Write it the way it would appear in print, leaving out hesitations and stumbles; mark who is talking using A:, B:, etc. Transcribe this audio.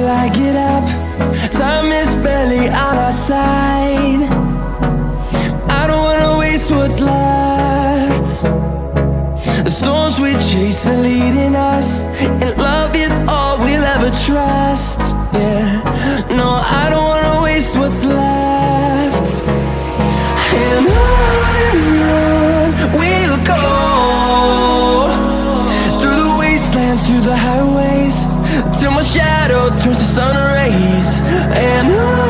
A: till I get up. Time is barely on our side. I don't wanna waste what's left. The storms we chase are leading us, and love is all we'll ever trust. Yeah, no, I don't wanna waste what's left. And on we'll go, through the wastelands, through the highways, till my shadow turns to sun rays. And on